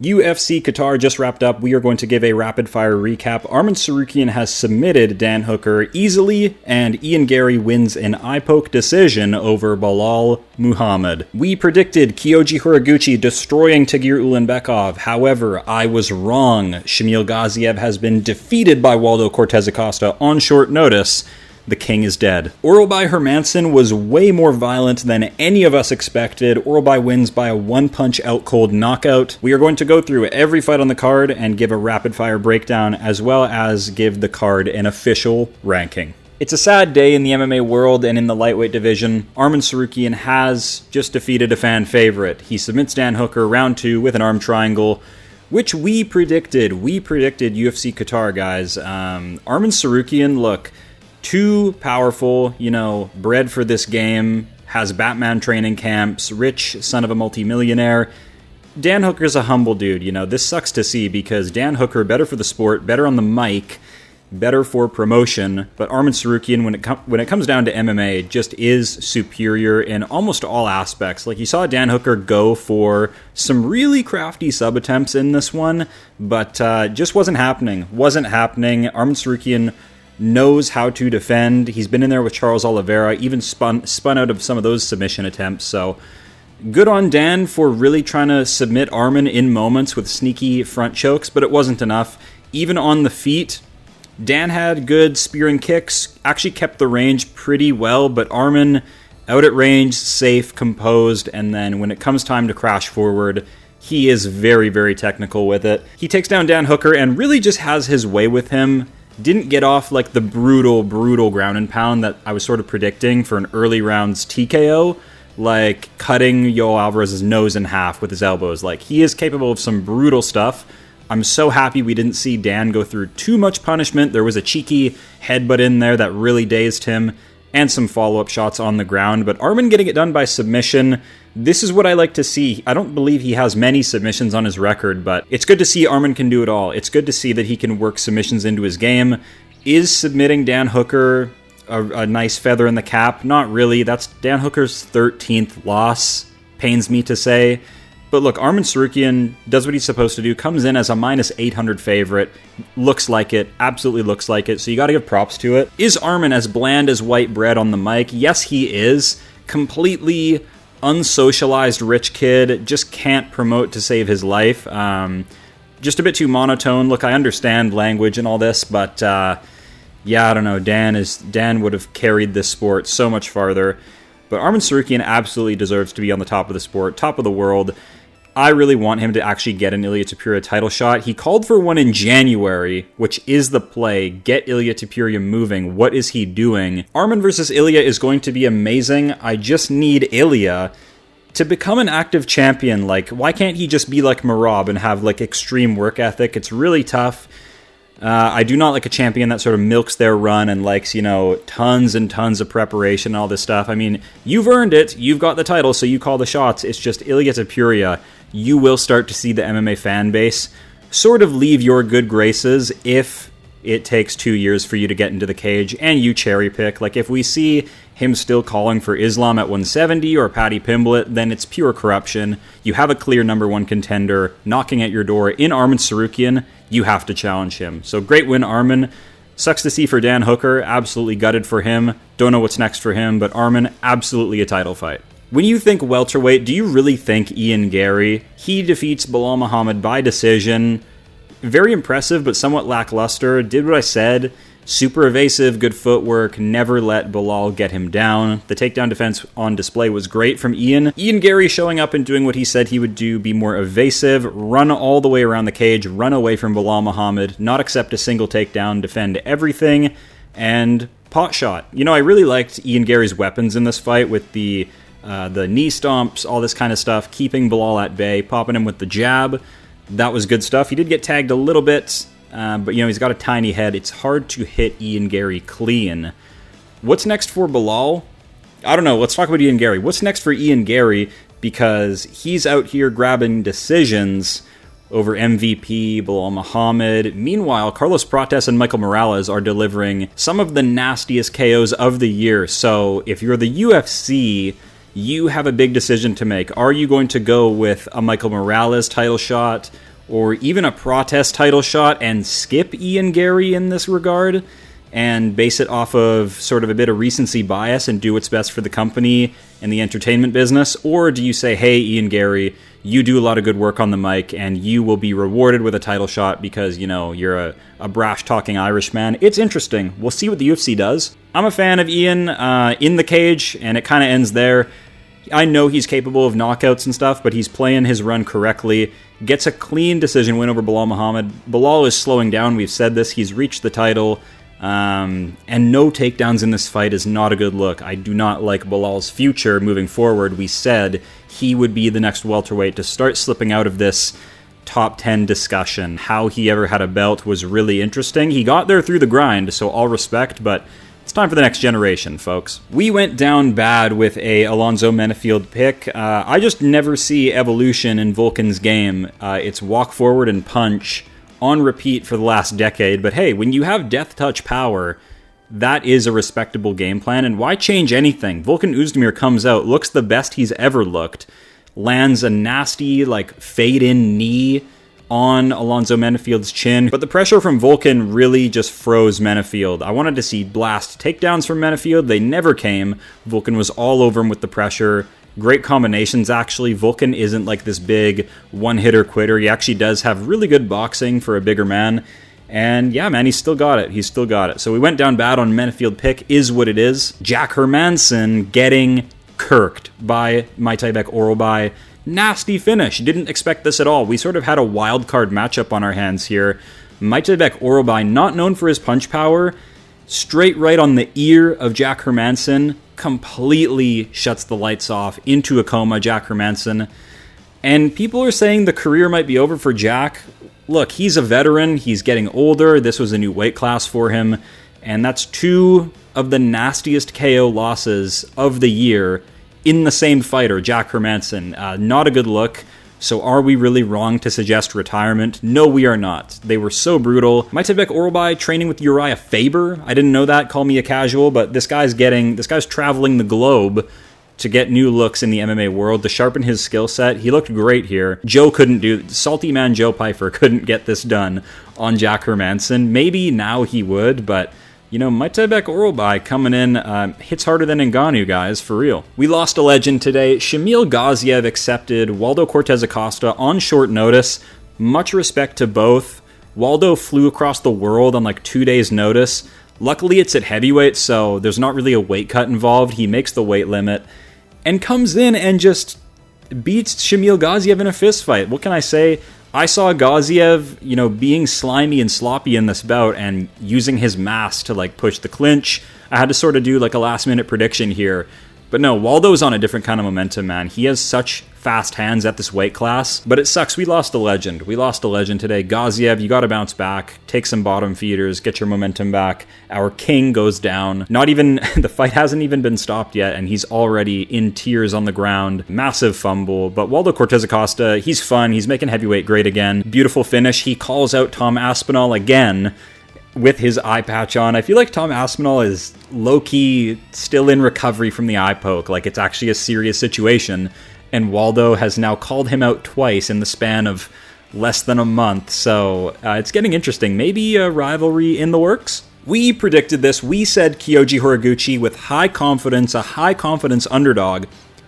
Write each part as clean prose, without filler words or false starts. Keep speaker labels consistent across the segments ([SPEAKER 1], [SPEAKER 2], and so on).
[SPEAKER 1] UFC Qatar just wrapped up. We are going to give a rapid-fire recap. Arman Tsarukyan has submitted Dan Hooker easily, and Ian Garry wins an eye-poke decision over Belal Muhammad. We predicted Kyoji Horiguchi destroying TAGIR Ulanbekov. However, I was wrong. Shamil Gaziev has been defeated by Waldo Cortez Acosta on short notice. The king is dead. Oralbai Hermansson was way more violent than any of us expected. Oralbai wins by a one-punch out-cold knockout. We are going to go through every fight on the card and give a rapid-fire breakdown, as well as give the card an official ranking. It's a sad day in the MMA world and in the lightweight division. Arman Tsarukyan has just defeated a fan favorite. He submits Dan Hooker round 2 with an arm triangle, which we predicted. We predicted UFC Qatar, guys. Arman Tsarukyan, look, too powerful, bred for this game, has Batman training camps, rich son of a multimillionaire. Dan Hooker's a humble dude, This sucks to see because Dan Hooker, better for the sport, better on the mic, better for promotion, but Arman Tsarukyan, when it comes down to MMA, just is superior in almost all aspects. Like, you saw Dan Hooker go for some really crafty sub-attempts in this one, but just wasn't happening. Arman Tsarukyan knows how to defend. He's been in there with Charles Oliveira, even spun out of some of those submission attempts. So good on Dan for really trying to submit Arman in moments with sneaky front chokes, but it wasn't enough. Even on the feet, Dan had good spearing kicks, actually kept the range pretty well, but Arman out at range, safe, composed, and then when it comes time to crash forward, he is very, very technical with it. He takes down Dan Hooker and really just has his way with him. Didn't get off like the brutal ground and pound that I was sort of predicting for an early rounds TKO, like cutting Yoel Alvarez's nose in half with his elbows. Like, he is capable of some brutal stuff. I'm so happy we didn't see Dan go through too much punishment. There was a cheeky headbutt in there that really dazed him, and some follow-up shots on the ground, but Arman getting it done by submission. This is what I like to see. I don't believe he has many submissions on his record, but it's good to see Arman can do it all. It's good to see that he can work submissions into his game. Is submitting Dan Hooker a nice feather in the cap? Not really. That's Dan Hooker's 13th loss, pains me to say. But look, Arman Tsarukyan does what he's supposed to do, comes in as a minus 800 favorite, looks like it, absolutely looks like it, so you gotta give props to it. Is Arman as bland as white bread on the mic? Yes, he is. Completely unsocialized rich kid, just can't promote to save his life. Just a bit too monotone. Look, I understand language and all this, but yeah, I don't know, Dan would have carried this sport so much farther. But Arman Tsarukyan absolutely deserves to be on the top of the sport, top of the world. I really want him to actually get an ILIA Topuria title shot. He called for one in January, which is the play. Get ILIA Topuria moving. What is he doing? Arman versus ILIA is going to be amazing. I just need ILIA to become an active champion. Like, why can't he just be like Merab and have like extreme work ethic? It's really tough. I do not like a champion that sort of milks their run and likes, tons and tons of preparation and all this stuff. I mean, you've earned it. You've got the title, so you call the shots. It's just ILIA Topuria. You will start to see the MMA fan base sort of leave your good graces if it takes 2 years for you to get into the cage and you cherry pick. Like, if we see him still calling for Islam at 170 or Paddy Pimblett, then it's pure corruption. You have a clear number one contender knocking at your door in Arman Tsarukyan. You have to challenge him. So great win, Arman. Sucks to see for Dan Hooker. Absolutely gutted for him. Don't know what's next for him, but Arman, absolutely a title fight. When you think welterweight, do you really think Ian Garry? He defeats Belal Muhammad by decision. Very impressive, but somewhat lackluster. Did what I said. Super evasive, good footwork, never let Belal get him down. The takedown defense on display was great from Ian. Ian Garry showing up and doing what he said he would do, be more evasive, run all the way around the cage, run away from Belal Muhammad, not accept a single takedown, defend everything, and pot shot. I really liked Ian Garry's weapons in this fight with the knee stomps, all this kind of stuff, keeping Belal at bay, popping him with the jab. That was good stuff. He did get tagged a little bit, but he's got a tiny head. It's hard to hit Ian Garry clean. What's next for Belal? I don't know. Let's talk about Ian Garry. What's next for Ian Garry? Because he's out here grabbing decisions over MVP, Belal Muhammad. Meanwhile, Carlos Prates and Michael Morales are delivering some of the nastiest KOs of the year. So if you're the UFC, you have a big decision to make. Are you going to go with a Michael Morales title shot? or even a protest title shot and skip Ian Garry in this regard and base it off of sort of a bit of recency bias and do what's best for the company and the entertainment business? Or do you say, hey, Ian Garry, you do a lot of good work on the mic and you will be rewarded with a title shot because, you know, you're a brash-talking Irishman? It's interesting. We'll see what the UFC does. I'm a fan of Ian in the cage, and it kind of ends there. I know he's capable of knockouts and stuff, but he's playing his run correctly. Gets a clean decision win over Belal Muhammad. Belal is slowing down. We've said this. He's reached the title. And no takedowns in this fight is not a good look. I do not like Belal's future moving forward. We said he would be the next welterweight to start slipping out of this top 10 discussion. How he ever had a belt was really interesting. He got there through the grind, so all respect, but it's time for the next generation, folks. We went down bad with a Alonzo MENIFIELD pick. I just never see evolution in Volkan's game. It's walk forward and punch on repeat for the last decade. But hey, when you have death touch power, that is a respectable game plan. And why change anything? Volkan Oezdemir comes out, looks the best he's ever looked, lands a nasty, like, fade-in knee on Alonzo MENIFIELD's chin. But the pressure from Volkan really just froze MENIFIELD. I wanted to see blast takedowns from MENIFIELD. They never came. Volkan was all over him with the pressure. Great combinations, actually. Volkan isn't like this big one-hitter quitter. He actually does have really good boxing for a bigger man. And yeah, man, he's still got it. He's still got it. So we went down bad on MENIFIELD pick, is what it is. Jack Hermansson getting kirked by Majtybek Orolbai. Nasty finish. Didn't expect this at all. We sort of had a wild card matchup on our hands here. Majtybek Orolbai, not known for his punch power, straight right on the ear of Jack Hermansson, completely shuts the lights off, into a coma, Jack Hermansson. And people are saying the career might be over for Jack. Look, he's a veteran. He's getting older. This was a new weight class for him. And that's two of the nastiest KO losses of the year in the same fighter, Jack Hermansson. Not a good look. So are we really wrong to suggest retirement? No, we are not. They were so brutal. Majtybek Orolbai training with Uriah Faber. I didn't know that. Call me a casual, but this guy's traveling the globe to get new looks in the MMA world, to sharpen his skill set. He looked great here. Salty man Joe Pyfer couldn't get this done on Jack Hermansson. Maybe now he would, but you know, Majtybek Orolbai coming in hits harder than Ngannou, guys, for real. We lost a legend today. Shamil Gaziev accepted Waldo Cortez Acosta on short notice. Much respect to both. Waldo flew across the world on like 2 days' notice. Luckily, it's at heavyweight, so there's not really a weight cut involved. He makes the weight limit and comes in and just beats Shamil Gaziev in a fist fight. What can I say? I saw Gaziev, you know, being slimy and sloppy in this bout and using his mass to, like, push the clinch. I had to sort of do, like, a last-minute prediction here. But no, Waldo's on a different kind of momentum, man. He has such fast hands at this weight class. But it sucks. We lost a legend. We lost a legend today. Gaziev, you got to bounce back. Take some bottom feeders. Get your momentum back. Our king goes down. The fight hasn't even been stopped yet, and he's already in tears on the ground. Massive fumble. But Waldo Cortez Acosta, he's fun. He's making heavyweight great again. Beautiful finish. He calls out Tom Aspinall again with his eye patch on. I feel like Tom Aspinall is low-key still in recovery from the eye poke. Like, it's actually a serious situation. And Waldo has now called him out twice in the span of less than a month. So it's getting interesting. Maybe a rivalry in the works? We predicted this. We said Kyoji Horiguchi, with high confidence, a high-confidence underdog,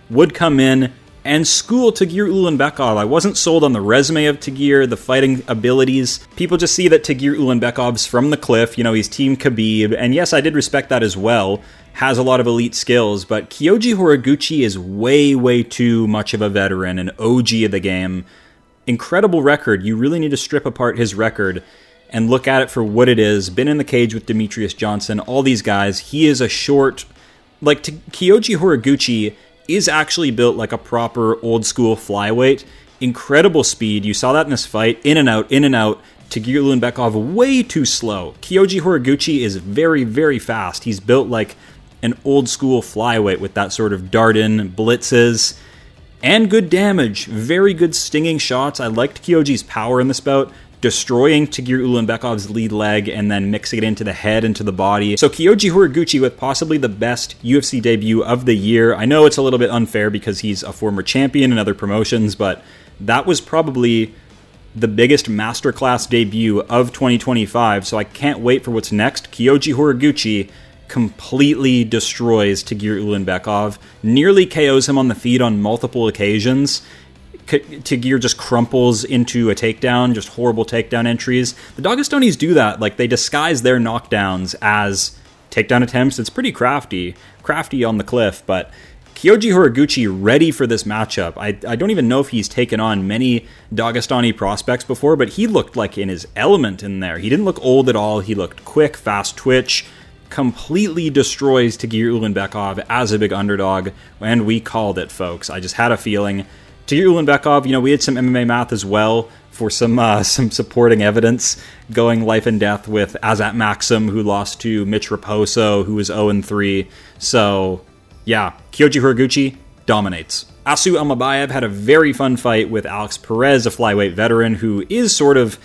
[SPEAKER 1] would come in and school Tagir Ulanbekov. I wasn't sold on the resume of Tagir, the fighting abilities. People just see that Tagir Ulanbekov's from the cliff. You know, he's Team Khabib. And yes, I did respect that as well. Has a lot of elite skills. But Kyoji Horiguchi is way, way too much of a veteran, an OG of the game. Incredible record. You really need to strip apart his record and look at it for what it is. Been in the cage with Demetrius Johnson, all these guys. He is a short... Kyoji Horiguchi is actually built like a proper old-school flyweight. Incredible speed. You saw that in this fight. In and out, in and out. Tagir Ulanbekov way too slow. Kyoji Horiguchi is very, very fast. He's built like an old-school flyweight with that sort of dart-in, blitzes, and good damage. Very good stinging shots. I liked Kyoji's power in this bout, destroying Tagir Ulanbekov's lead leg and then mixing it into the head, into the body. So Kyoji Horiguchi with possibly the best UFC debut of the year. I know it's a little bit unfair because he's a former champion in other promotions, but that was probably the biggest masterclass debut of 2025, so I can't wait for what's next. Kyoji Horiguchi completely destroys TAGIR Ulanbekov, nearly KOs him on the feet on multiple occasions. TAGIR just crumples into a takedown, just horrible takedown entries. The Dagestanis do that, like they disguise their knockdowns as takedown attempts. It's pretty crafty on the cliff, but Kyoji Horiguchi ready for this matchup. I don't even know if he's taken on many Dagestani prospects before, but he looked like in his element in there. He didn't look old at all. He looked quick, fast twitch, completely destroys TAGIR Ulanbekov as a big underdog, and we called it, folks. I just had a feeling. TAGIR Ulanbekov, we had some MMA math as well for some supporting evidence, going life and death with Azat Maxim, who lost to Mitch Raposo, who was 0-3. So, yeah, Kyoji Horiguchi dominates. ASSU Almabayev had a very fun fight with Alex Perez, a flyweight veteran who is sort of,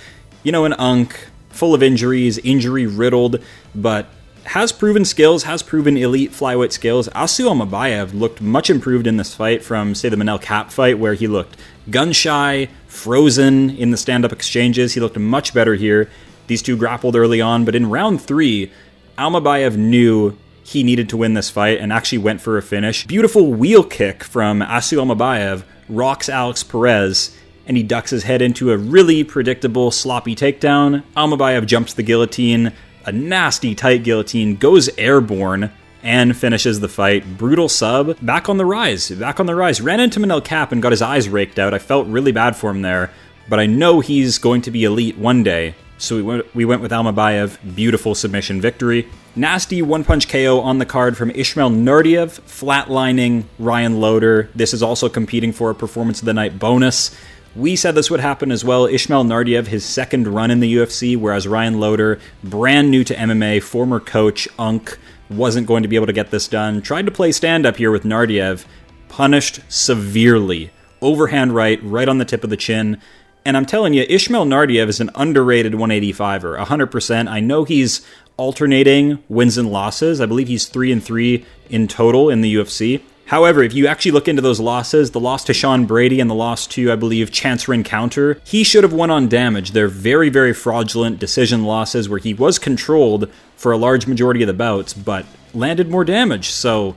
[SPEAKER 1] an unk, full of injuries, injury-riddled, but has proven skills, has proven elite flyweight skills. ASSU Almabayev looked much improved in this fight from, say, the Manel Kape fight, where he looked gun-shy, frozen in the stand-up exchanges. He looked much better here. These two grappled early on, but in round 3, Almabayev knew he needed to win this fight and actually went for a finish. Beautiful wheel kick from ASSU Almabayev rocks Alex Perez, and he ducks his head into a really predictable, sloppy takedown. Almabayev jumps the guillotine, a nasty tight guillotine, goes airborne, and finishes the fight. Brutal sub. Back on the rise. Ran into Manel Kape and got his eyes raked out. I felt really bad for him there, but I know he's going to be elite one day. So we went with Almabayev. Beautiful submission victory. Nasty one-punch KO on the card from Ismail Nardiev, flatlining Ryan Loder. This is also competing for a Performance of the Night bonus. We said this would happen as well. Ismail Nardiev, his second run in the UFC, whereas Ryan Loder, brand new to MMA, former coach, Unk, wasn't going to be able to get this done. Tried to play stand-up here with Nardiev, punished severely. Overhand right on the tip of the chin. And I'm telling you, Ismail Nardiev is an underrated 185er, 100%. I know he's alternating wins and losses. I believe he's 3-3 in total in the UFC. However, if you actually look into those losses, the loss to Sean Brady and the loss to, I believe, Chance Rencounter, he should have won on damage. They're very, very fraudulent decision losses where he was controlled for a large majority of the bouts, but landed more damage. So,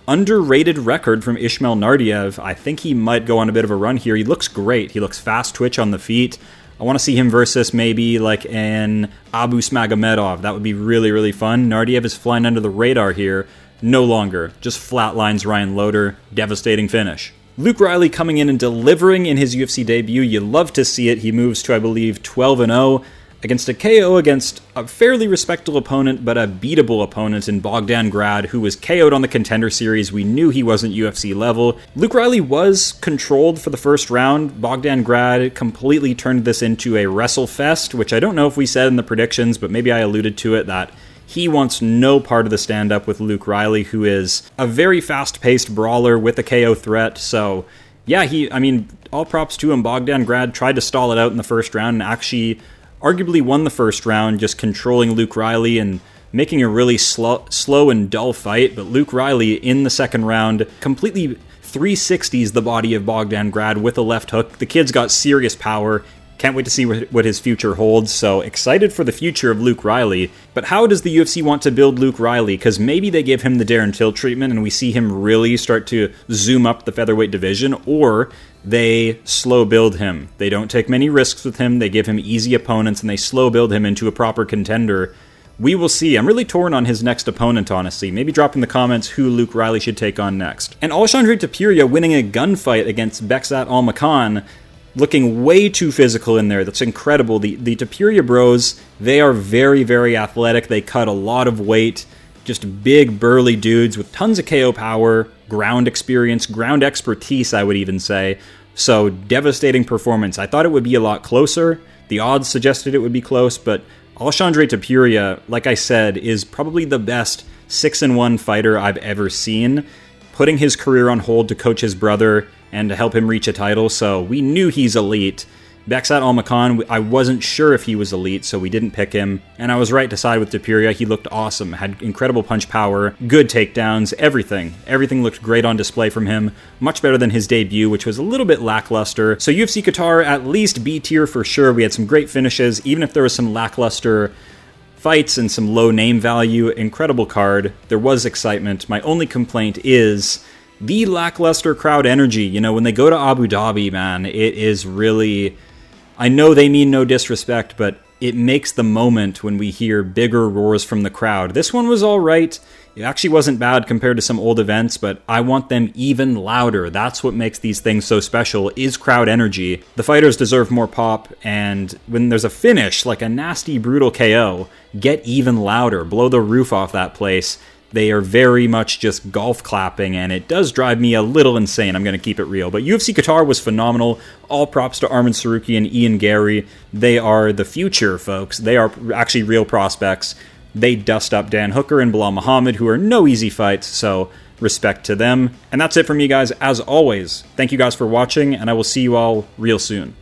[SPEAKER 1] underrated record from Ismail Nardiev. I think he might go on a bit of a run here. He looks great. He looks fast twitch on the feet. I want to see him versus maybe like an Abu Smagomedov. That would be really, really fun. Nardiev is flying under the radar here. No longer. Just flatlines Ryan Loder. Devastating finish. Luke Riley coming in and delivering in his UFC debut. You love to see it. He moves to, I believe, 12-0 against a KO against a fairly respectable opponent, but a beatable opponent in Bogdan Grad, who was KO'd on the Contender Series. We knew he wasn't UFC level. Luke Riley was controlled for the first round. Bogdan Grad completely turned this into a wrestle fest, which I don't know if we said in the predictions, but maybe I alluded to it, that he wants no part of the stand-up with Luke Riley, who is a very fast-paced brawler with a KO threat. So, yeah, all props to him. Bogdan Grad tried to stall it out in the first round and actually arguably won the first round, just controlling Luke Riley and making a really slow and dull fight. But Luke Riley in the second round completely 360s the body of Bogdan Grad with a left hook. The kid's got serious power. Can't wait to see what his future holds, so excited for the future of Luke Riley. But how does the UFC want to build Luke Riley? Because maybe they give him the Darren Till treatment and we see him really start to zoom up the featherweight division, or they slow build him. They don't take many risks with him, they give him easy opponents, and they slow build him into a proper contender. We will see. I'm really torn on his next opponent, honestly. Maybe drop in the comments who Luke Riley should take on next. And Alexandre Topuria winning a gunfight against Beksat Almakan, looking way too physical in there. That's incredible. The Topuria bros, they are very, very athletic. They cut a lot of weight. Just big, burly dudes with tons of KO power, ground experience, ground expertise, I would even say. So, devastating performance. I thought it would be a lot closer. The odds suggested it would be close, but Alexandre Topuria, like I said, is probably the best 6-1 fighter I've ever seen, putting his career on hold to coach his brother and to help him reach a title, so we knew he's elite. Beksat Almakan, I wasn't sure if he was elite, so we didn't pick him, and I was right to side with Topuria. He looked awesome, had incredible punch power, good takedowns, everything. Everything looked great on display from him, much better than his debut, which was a little bit lackluster. So UFC Qatar, at least B tier for sure. We had some great finishes, even if there was some lackluster fights and some low name value. Incredible card. There was excitement. My only complaint is the lackluster crowd energy. You know, when they go to Abu Dhabi, man, it is really... I know they mean no disrespect, but it makes the moment when we hear bigger roars from the crowd. This one was all right. It actually wasn't bad compared to some old events, but I want them even louder. That's what makes these things so special, is crowd energy. The fighters deserve more pop, and when there's a finish, like a nasty, brutal KO, get even louder. Blow the roof off that place. They are very much just golf clapping, and it does drive me a little insane. I'm going to keep it real. But UFC Qatar was phenomenal. All props to Arman Tsarukyan and Garry. They are the future, folks. They are actually real prospects. They dust up Dan Hooker and Bilal Muhammad, who are no easy fights, so respect to them. And that's it from me, guys. As always, thank you guys for watching, and I will see you all real soon.